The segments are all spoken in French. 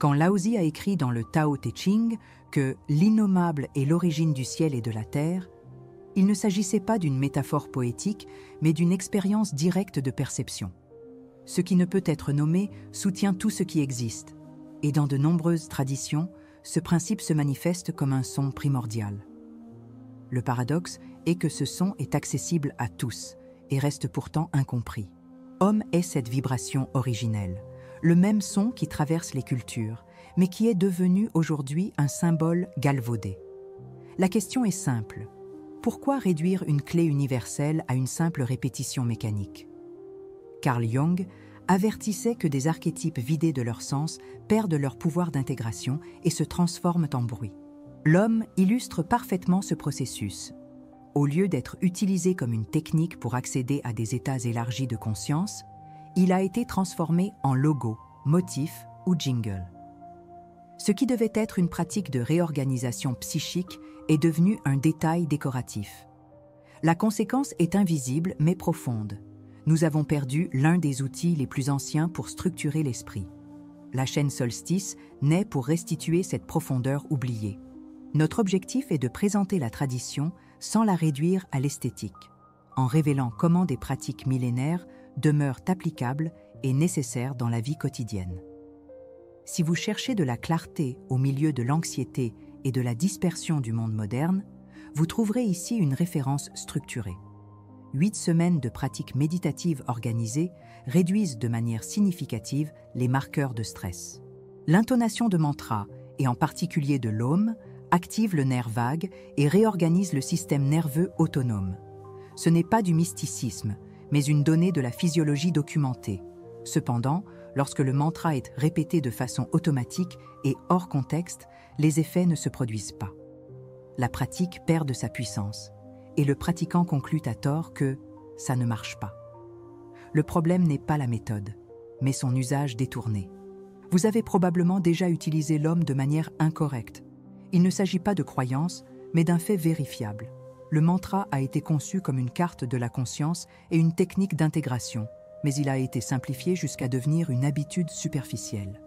Quand Laozi a écrit dans le Tao Te Ching que l'innommable est l'origine du ciel et de la terre, il ne s'agissait pas d'une métaphore poétique, mais d'une expérience directe de perception. Ce qui ne peut être nommé soutient tout ce qui existe, et dans de nombreuses traditions, ce principe se manifeste comme un son primordial. Le paradoxe est que ce son est accessible à tous et reste pourtant incompris. Om est cette vibration originelle, le même son qui traverse les cultures, mais qui est devenu aujourd'hui un symbole galvaudé. La question est simple. Pourquoi réduire une clé universelle à une simple répétition mécanique? Carl Jung avertissait que des archétypes vidés de leur sens perdent leur pouvoir d'intégration et se transforment en bruit. L'homme illustre parfaitement ce processus. Au lieu d'être utilisé comme une technique pour accéder à des états élargis de conscience, il a été transformé en logo, motif ou jingle. Ce qui devait être une pratique de réorganisation psychique est devenu un détail décoratif. La conséquence est invisible mais profonde. Nous avons perdu l'un des outils les plus anciens pour structurer l'esprit. La chaîne Solstice naît pour restituer cette profondeur oubliée. Notre objectif est de présenter la tradition sans la réduire à l'esthétique, en révélant comment des pratiques millénaires demeurent applicables et nécessaires dans la vie quotidienne. Si vous cherchez de la clarté au milieu de l'anxiété et de la dispersion du monde moderne, vous trouverez ici une référence structurée. 8 semaines de pratiques méditatives organisées réduisent de manière significative les marqueurs de stress. L'intonation de mantras, et en particulier de l'Om, active le nerf vague et réorganise le système nerveux autonome. Ce n'est pas du mysticisme, mais une donnée de la physiologie documentée. Cependant, lorsque le mantra est répété de façon automatique et hors contexte, les effets ne se produisent pas. La pratique perd de sa puissance, et le pratiquant conclut à tort que ça ne marche pas. Le problème n'est pas la méthode, mais son usage détourné. Vous avez probablement déjà utilisé l'Om de manière incorrecte. Il ne s'agit pas de croyance, mais d'un fait vérifiable. Le mantra a été conçu comme une carte de la conscience et une technique d'intégration, mais il a été simplifié jusqu'à devenir une habitude superficielle.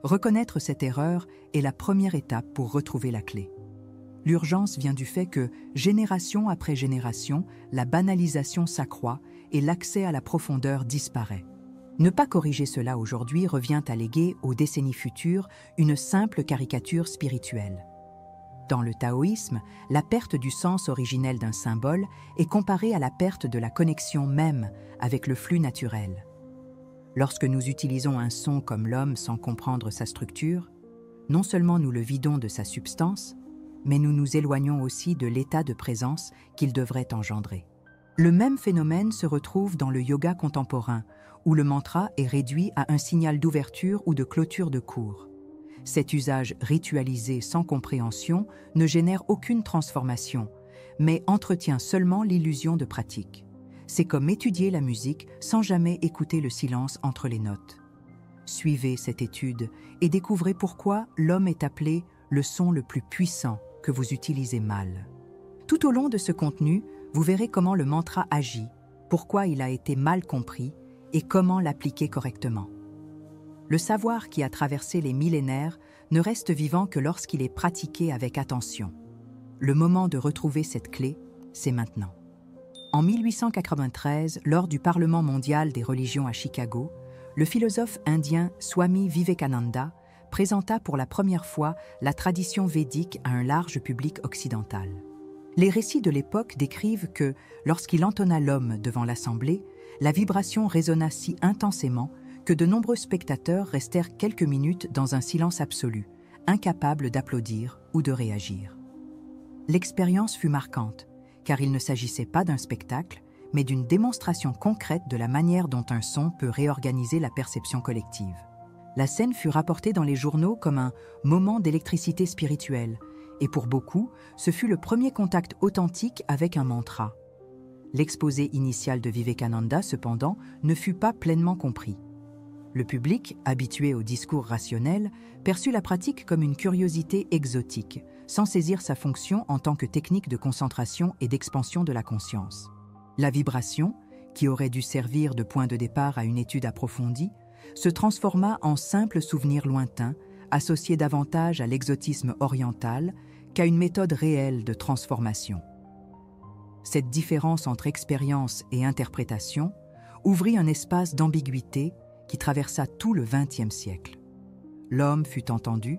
Reconnaître cette erreur est la première étape pour retrouver la clé. L'urgence vient du fait que, génération après génération, la banalisation s'accroît et l'accès à la profondeur disparaît. Ne pas corriger cela aujourd'hui revient à léguer aux décennies futures une simple caricature spirituelle. Dans le taoïsme, la perte du sens originel d'un symbole est comparée à la perte de la connexion même avec le flux naturel. Lorsque nous utilisons un son comme l'Om sans comprendre sa structure, non seulement nous le vidons de sa substance, mais nous nous éloignons aussi de l'état de présence qu'il devrait engendrer. Le même phénomène se retrouve dans le yoga contemporain, où le mantra est réduit à un signal d'ouverture ou de clôture de cours. Cet usage ritualisé sans compréhension ne génère aucune transformation, mais entretient seulement l'illusion de pratique. C'est comme étudier la musique sans jamais écouter le silence entre les notes. Suivez cette étude et découvrez pourquoi l'Om est appelé le son le plus puissant que vous utilisez mal. Tout au long de ce contenu, vous verrez comment le mantra agit, pourquoi il a été mal compris et comment l'appliquer correctement. Le savoir qui a traversé les millénaires ne reste vivant que lorsqu'il est pratiqué avec attention. Le moment de retrouver cette clé, c'est maintenant. En 1893, lors du Parlement mondial des religions à Chicago, le philosophe indien Swami Vivekananda présenta pour la première fois la tradition védique à un large public occidental. Les récits de l'époque décrivent que, lorsqu'il entonna l'Om devant l'assemblée, la vibration résonna si intensément que de nombreux spectateurs restèrent quelques minutes dans un silence absolu, incapables d'applaudir ou de réagir. L'expérience fut marquante, car il ne s'agissait pas d'un spectacle, mais d'une démonstration concrète de la manière dont un son peut réorganiser la perception collective. La scène fut rapportée dans les journaux comme un moment d'électricité spirituelle, et pour beaucoup, ce fut le premier contact authentique avec un mantra. L'exposé initial de Vivekananda, cependant, ne fut pas pleinement compris. Le public, habitué au discours rationnel, perçut la pratique comme une curiosité exotique, sans saisir sa fonction en tant que technique de concentration et d'expansion de la conscience. La vibration, qui aurait dû servir de point de départ à une étude approfondie, se transforma en simple souvenir lointain, associé davantage à l'exotisme oriental qu'à une méthode réelle de transformation. Cette différence entre expérience et interprétation ouvrit un espace d'ambiguïté qui traversa tout le XXe siècle. L'homme fut entendu,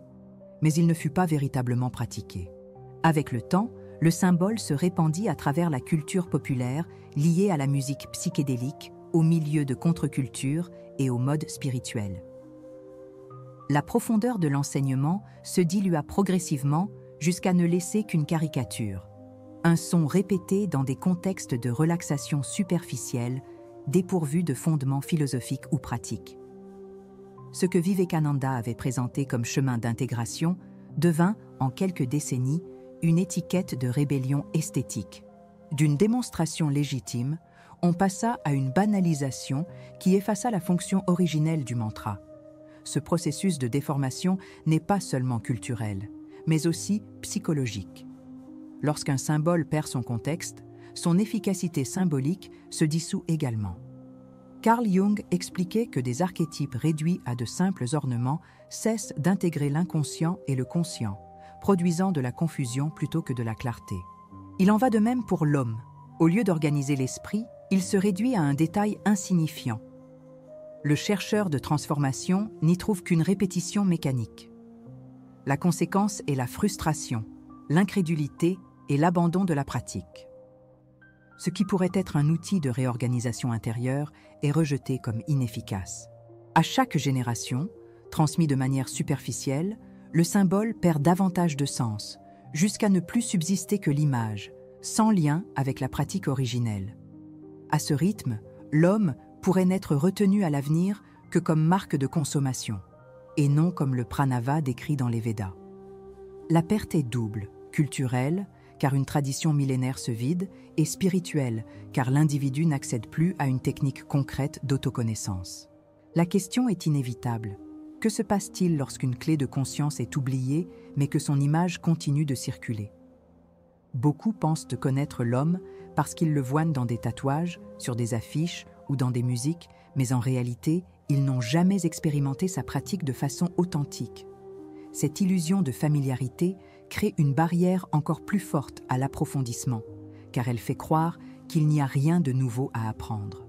mais il ne fut pas véritablement pratiqué. Avec le temps, le symbole se répandit à travers la culture populaire liée à la musique psychédélique, aux milieux de contre-culture et aux modes spirituels. La profondeur de l'enseignement se dilua progressivement jusqu'à ne laisser qu'une caricature, un son répété dans des contextes de relaxation superficielle, dépourvus de fondements philosophiques ou pratiques. Ce que Vivekananda avait présenté comme chemin d'intégration devint, en quelques décennies, une étiquette de rébellion esthétique. D'une démonstration légitime, on passa à une banalisation qui effaça la fonction originelle du mantra. Ce processus de déformation n'est pas seulement culturel, mais aussi psychologique. Lorsqu'un symbole perd son contexte, son efficacité symbolique se dissout également. Carl Jung expliquait que des archétypes réduits à de simples ornements cessent d'intégrer l'inconscient et le conscient, produisant de la confusion plutôt que de la clarté. Il en va de même pour l'homme. Au lieu d'organiser l'esprit, il se réduit à un détail insignifiant. Le chercheur de transformation n'y trouve qu'une répétition mécanique. La conséquence est la frustration, l'incrédulité et l'abandon de la pratique. Ce qui pourrait être un outil de réorganisation intérieure est rejeté comme inefficace. À chaque génération, transmis de manière superficielle, le symbole perd davantage de sens, jusqu'à ne plus subsister que l'image, sans lien avec la pratique originelle. À ce rythme, l'homme pourrait n'être retenu à l'avenir que comme marque de consommation, et non comme le pranava décrit dans les Védas. La perte est double, culturelle, car une tradition millénaire se vide, et spirituelle, car l'individu n'accède plus à une technique concrète d'autoconnaissance. La question est inévitable. Que se passe-t-il lorsqu'une clé de conscience est oubliée, mais que son image continue de circuler? Beaucoup pensent de connaître l'homme parce qu'ils le voient dans des tatouages, sur des affiches ou dans des musiques, mais en réalité, ils n'ont jamais expérimenté sa pratique de façon authentique. Cette illusion de familiarité crée une barrière encore plus forte à l'approfondissement, car elle fait croire qu'il n'y a rien de nouveau à apprendre.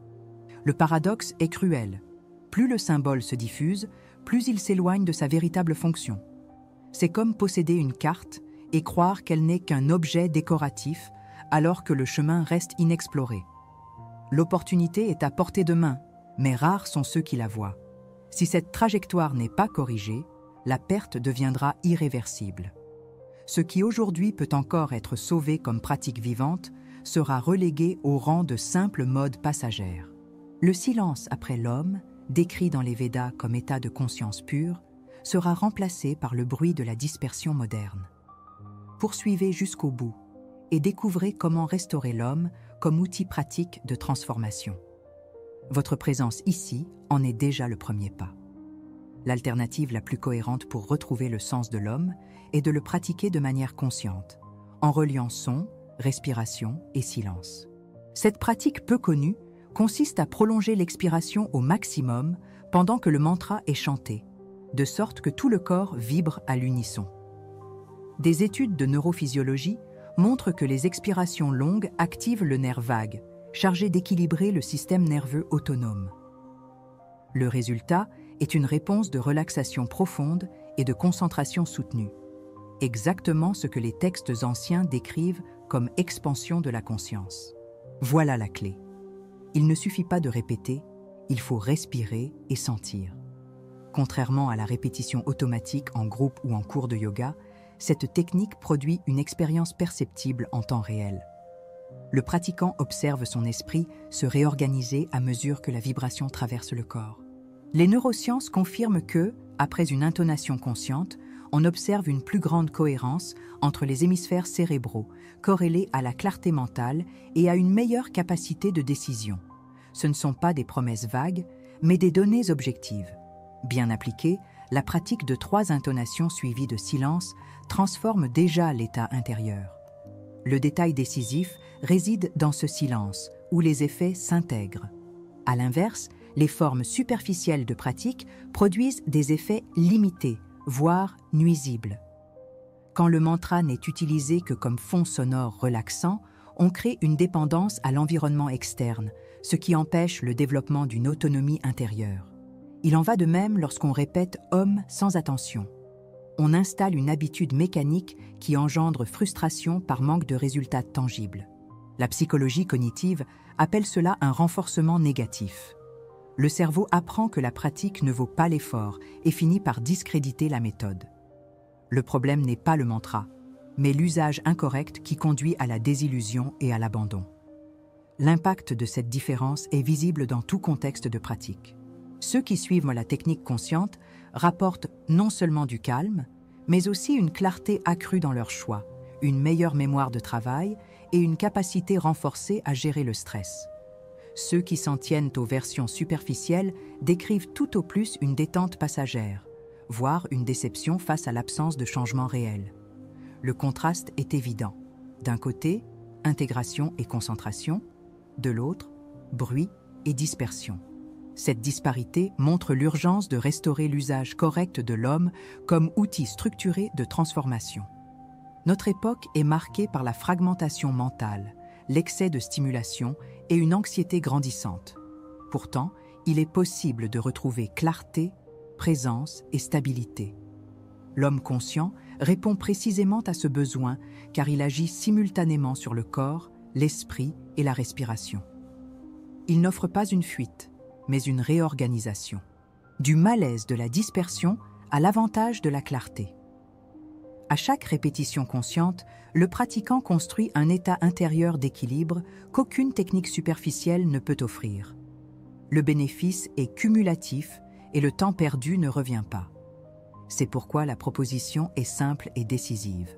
Le paradoxe est cruel. Plus le symbole se diffuse, plus il s'éloigne de sa véritable fonction. C'est comme posséder une carte et croire qu'elle n'est qu'un objet décoratif alors que le chemin reste inexploré. L'opportunité est à portée de main, mais rares sont ceux qui la voient. Si cette trajectoire n'est pas corrigée, la perte deviendra irréversible. Ce qui aujourd'hui peut encore être sauvé comme pratique vivante sera relégué au rang de simple mode passagère. Le silence après l'homme, décrit dans les Védas comme état de conscience pure, sera remplacé par le bruit de la dispersion moderne. Poursuivez jusqu'au bout et découvrez comment restaurer l'homme comme outil pratique de transformation. Votre présence ici en est déjà le premier pas. L'alternative la plus cohérente pour retrouver le sens de l'homme est de le pratiquer de manière consciente, en reliant son, respiration et silence. Cette pratique peu connue consiste à prolonger l'expiration au maximum pendant que le mantra est chanté, de sorte que tout le corps vibre à l'unisson. Des études de neurophysiologie montrent que les expirations longues activent le nerf vague, chargé d'équilibrer le système nerveux autonome. Le résultat est une réponse de relaxation profonde et de concentration soutenue, exactement ce que les textes anciens décrivent comme expansion de la conscience. Voilà la clé. Il ne suffit pas de répéter, il faut respirer et sentir. Contrairement à la répétition automatique en groupe ou en cours de yoga, cette technique produit une expérience perceptible en temps réel. Le pratiquant observe son esprit se réorganiser à mesure que la vibration traverse le corps. Les neurosciences confirment que, après une intonation consciente, on observe une plus grande cohérence entre les hémisphères cérébraux, corrélés à la clarté mentale et à une meilleure capacité de décision. Ce ne sont pas des promesses vagues, mais des données objectives. Bien appliquée, la pratique de 3 intonations suivies de silence transforme déjà l'état intérieur. Le détail décisif réside dans ce silence, où les effets s'intègrent. À l'inverse, les formes superficielles de pratique produisent des effets limités, voire nuisibles. Quand le mantra n'est utilisé que comme fond sonore relaxant, on crée une dépendance à l'environnement externe, ce qui empêche le développement d'une autonomie intérieure. Il en va de même lorsqu'on répète « Om » sans attention. On installe une habitude mécanique qui engendre frustration par manque de résultats tangibles. La psychologie cognitive appelle cela un renforcement négatif. Le cerveau apprend que la pratique ne vaut pas l'effort et finit par discréditer la méthode. Le problème n'est pas le mantra, mais l'usage incorrect qui conduit à la désillusion et à l'abandon. L'impact de cette différence est visible dans tout contexte de pratique. Ceux qui suivent la technique consciente rapportent non seulement du calme, mais aussi une clarté accrue dans leurs choix, une meilleure mémoire de travail et une capacité renforcée à gérer le stress. Ceux qui s'en tiennent aux versions superficielles décrivent tout au plus une détente passagère, voire une déception face à l'absence de changement réel. Le contraste est évident. D'un côté, intégration et concentration, de l'autre, bruit et dispersion. Cette disparité montre l'urgence de restaurer l'usage correct de l'homme comme outil structuré de transformation. Notre époque est marquée par la fragmentation mentale, l'excès de stimulation et une anxiété grandissante. Pourtant, il est possible de retrouver clarté, présence et stabilité. L'homme conscient répond précisément à ce besoin car il agit simultanément sur le corps, l'esprit et la respiration. Il n'offre pas une fuite, mais une réorganisation. Du malaise de la dispersion à l'avantage de la clarté. À chaque répétition consciente, le pratiquant construit un état intérieur d'équilibre qu'aucune technique superficielle ne peut offrir. Le bénéfice est cumulatif et le temps perdu ne revient pas. C'est pourquoi la proposition est simple et décisive.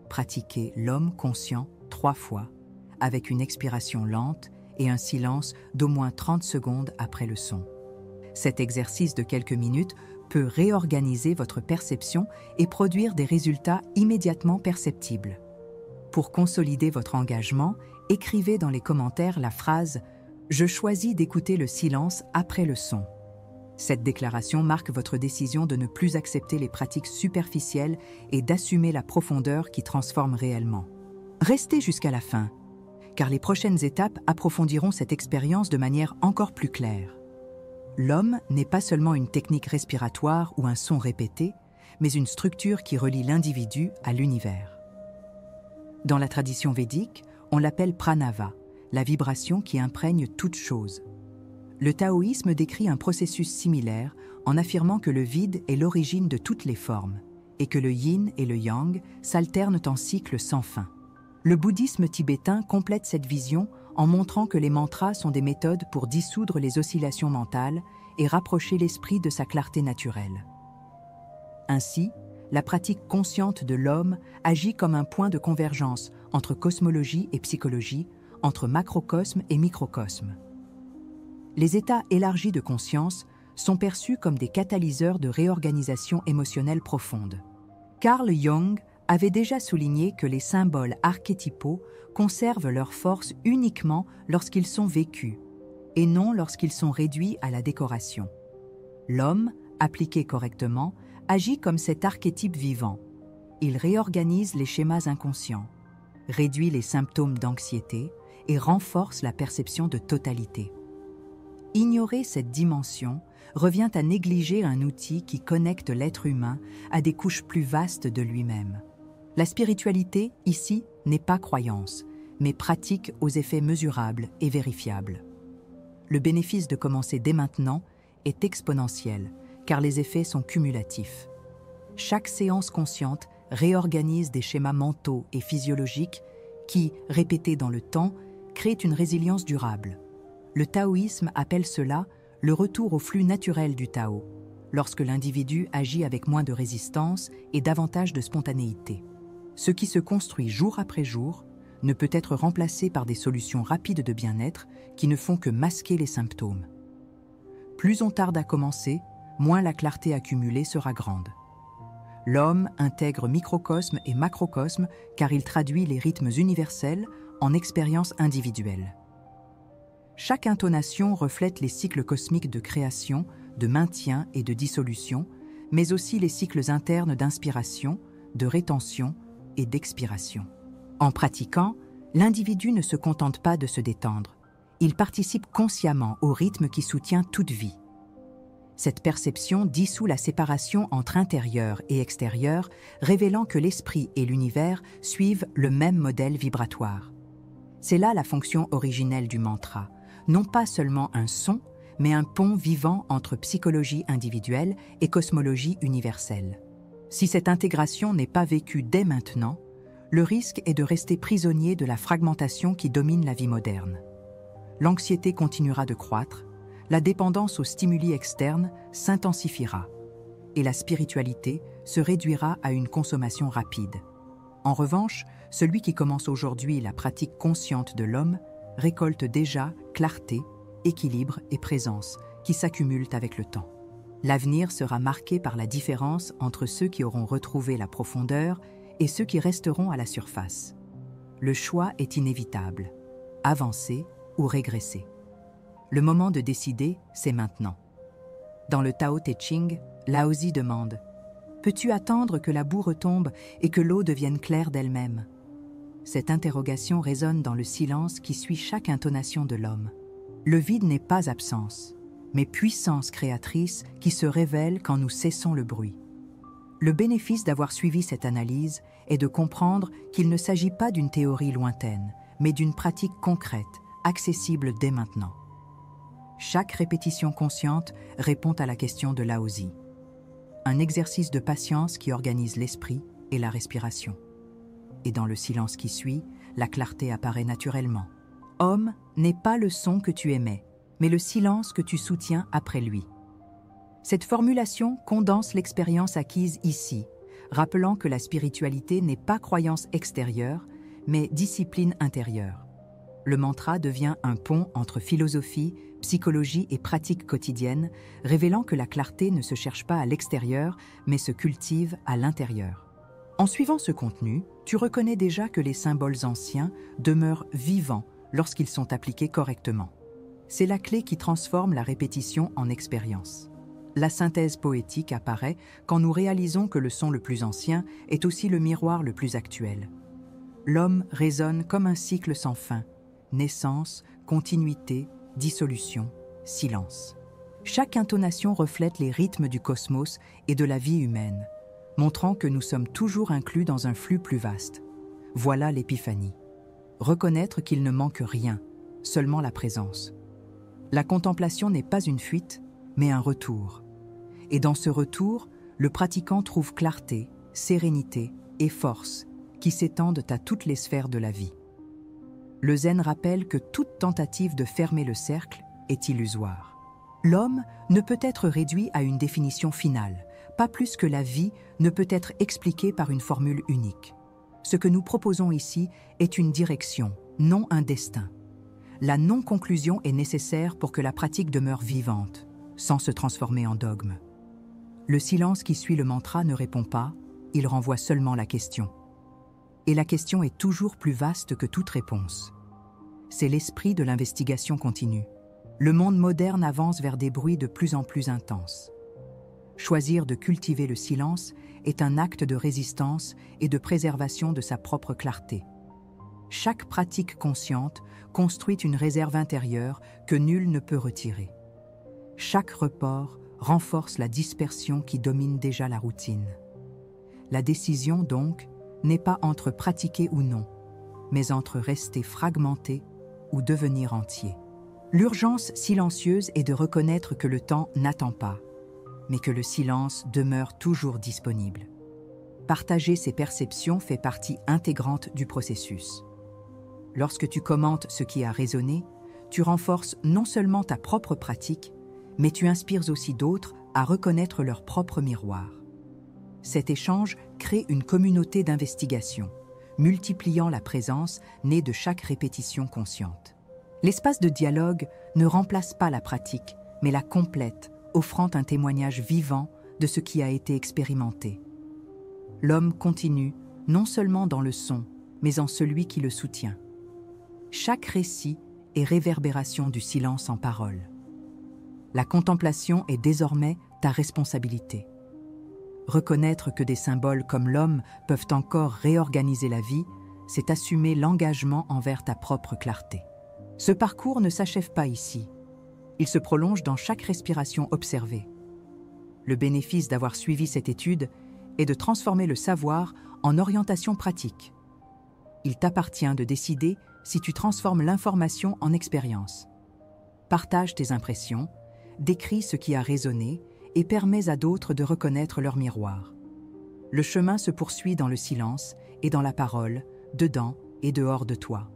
Pratiquez l'homme conscient 3 fois, avec une expiration lente et un silence d'au moins 30 secondes après le son. Cet exercice de quelques minutes peut réorganiser votre perception et produire des résultats immédiatement perceptibles. Pour consolider votre engagement, écrivez dans les commentaires la phrase « Je choisis d'écouter le silence après le son ». Cette déclaration marque votre décision de ne plus accepter les pratiques superficielles et d'assumer la profondeur qui transforme réellement. Restez jusqu'à la fin, car les prochaines étapes approfondiront cette expérience de manière encore plus claire. L'homme n'est pas seulement une technique respiratoire ou un son répété, mais une structure qui relie l'individu à l'univers. Dans la tradition védique, on l'appelle pranava, la vibration qui imprègne toute chose. Le taoïsme décrit un processus similaire en affirmant que le vide est l'origine de toutes les formes et que le yin et le yang s'alternent en cycles sans fin. Le bouddhisme tibétain complète cette vision en montrant que les mantras sont des méthodes pour dissoudre les oscillations mentales et rapprocher l'esprit de sa clarté naturelle. Ainsi, la pratique consciente de l'homme agit comme un point de convergence entre cosmologie et psychologie, entre macrocosme et microcosme. Les états élargis de conscience sont perçus comme des catalyseurs de réorganisation émotionnelle profonde. Carl Jung avait déjà souligné que les symboles archétypaux conservent leur force uniquement lorsqu'ils sont vécus, et non lorsqu'ils sont réduits à la décoration. L'homme, appliqué correctement, agit comme cet archétype vivant. Il réorganise les schémas inconscients, réduit les symptômes d'anxiété et renforce la perception de totalité. Ignorer cette dimension revient à négliger un outil qui connecte l'être humain à des couches plus vastes de lui-même. La spiritualité, ici, n'est pas croyance, mais pratique aux effets mesurables et vérifiables. Le bénéfice de commencer dès maintenant est exponentiel, car les effets sont cumulatifs. Chaque séance consciente réorganise des schémas mentaux et physiologiques qui, répétés dans le temps, créent une résilience durable. Le taoïsme appelle cela le retour au flux naturel du Tao, lorsque l'individu agit avec moins de résistance et davantage de spontanéité. Ce qui se construit jour après jour ne peut être remplacé par des solutions rapides de bien-être qui ne font que masquer les symptômes. Plus on tarde à commencer, moins la clarté accumulée sera grande. L'homme intègre microcosme et macrocosme car il traduit les rythmes universels en expériences individuelles. Chaque intonation reflète les cycles cosmiques de création, de maintien et de dissolution, mais aussi les cycles internes d'inspiration, de rétention et d'expiration. En pratiquant, l'individu ne se contente pas de se détendre. Il participe consciemment au rythme qui soutient toute vie. Cette perception dissout la séparation entre intérieur et extérieur, révélant que l'esprit et l'univers suivent le même modèle vibratoire. C'est là la fonction originelle du mantra, non pas seulement un son, mais un pont vivant entre psychologie individuelle et cosmologie universelle. Si cette intégration n'est pas vécue dès maintenant, le risque est de rester prisonnier de la fragmentation qui domine la vie moderne. L'anxiété continuera de croître, la dépendance aux stimuli externes s'intensifiera et la spiritualité se réduira à une consommation rapide. En revanche, celui qui commence aujourd'hui la pratique consciente de l'homme récolte déjà clarté, équilibre et présence qui s'accumulent avec le temps. L'avenir sera marqué par la différence entre ceux qui auront retrouvé la profondeur et ceux qui resteront à la surface. Le choix est inévitable, avancer ou régresser. Le moment de décider, c'est maintenant. Dans le Tao Te Ching, Laozi demande « Peux-tu attendre que la boue retombe et que l'eau devienne claire d'elle-même » Cette interrogation résonne dans le silence qui suit chaque intonation de l'homme. Le vide n'est pas absence, mais puissance créatrice qui se révèle quand nous cessons le bruit. Le bénéfice d'avoir suivi cette analyse est de comprendre qu'il ne s'agit pas d'une théorie lointaine, mais d'une pratique concrète, accessible dès maintenant. Chaque répétition consciente répond à la question de Laozi. Un exercice de patience qui organise l'esprit et la respiration. Et dans le silence qui suit, la clarté apparaît naturellement. Homme n'est pas le son que tu émets, mais le silence que tu soutiens après lui. Cette formulation condense l'expérience acquise ici, rappelant que la spiritualité n'est pas croyance extérieure, mais discipline intérieure. Le mantra devient un pont entre philosophie, psychologie et pratique quotidienne, révélant que la clarté ne se cherche pas à l'extérieur, mais se cultive à l'intérieur. En suivant ce contenu, tu reconnais déjà que les symboles anciens demeurent vivants lorsqu'ils sont appliqués correctement. C'est la clé qui transforme la répétition en expérience. La synthèse poétique apparaît quand nous réalisons que le son le plus ancien est aussi le miroir le plus actuel. L'homme résonne comme un cycle sans fin, naissance, continuité, dissolution, silence. Chaque intonation reflète les rythmes du cosmos et de la vie humaine, montrant que nous sommes toujours inclus dans un flux plus vaste. Voilà l'épiphanie. Reconnaître qu'il ne manque rien, seulement la présence. La contemplation n'est pas une fuite, mais un retour. Et dans ce retour, le pratiquant trouve clarté, sérénité et force qui s'étendent à toutes les sphères de la vie. Le zen rappelle que toute tentative de fermer le cercle est illusoire. L'homme ne peut être réduit à une définition finale, pas plus que la vie ne peut être expliquée par une formule unique. Ce que nous proposons ici est une direction, non un destin. La non-conclusion est nécessaire pour que la pratique demeure vivante, sans se transformer en dogme. Le silence qui suit le mantra ne répond pas, il renvoie seulement la question. Et la question est toujours plus vaste que toute réponse. C'est l'esprit de l'investigation continue. Le monde moderne avance vers des bruits de plus en plus intenses. Choisir de cultiver le silence est un acte de résistance et de préservation de sa propre clarté. Chaque pratique consciente construit une réserve intérieure que nul ne peut retirer. Chaque report renforce la dispersion qui domine déjà la routine. La décision, donc, n'est pas entre pratiquer ou non, mais entre rester fragmenté ou devenir entier. L'urgence silencieuse est de reconnaître que le temps n'attend pas, mais que le silence demeure toujours disponible. Partager ces perceptions fait partie intégrante du processus. Lorsque tu commentes ce qui a résonné, tu renforces non seulement ta propre pratique, mais tu inspires aussi d'autres à reconnaître leur propre miroir. Cet échange crée une communauté d'investigation, multipliant la présence née de chaque répétition consciente. L'espace de dialogue ne remplace pas la pratique, mais la complète, offrant un témoignage vivant de ce qui a été expérimenté. L'homme continue, non seulement dans le son, mais en celui qui le soutient. Chaque récit et réverbération du silence en paroles. La contemplation est désormais ta responsabilité. Reconnaître que des symboles comme l'homme peuvent encore réorganiser la vie, c'est assumer l'engagement envers ta propre clarté. Ce parcours ne s'achève pas ici. Il se prolonge dans chaque respiration observée. Le bénéfice d'avoir suivi cette étude est de transformer le savoir en orientation pratique. Il t'appartient de décider si tu transformes l'information en expérience. Partage tes impressions, décris ce qui a résonné et permets à d'autres de reconnaître leur miroir. Le chemin se poursuit dans le silence et dans la parole, dedans et dehors de toi.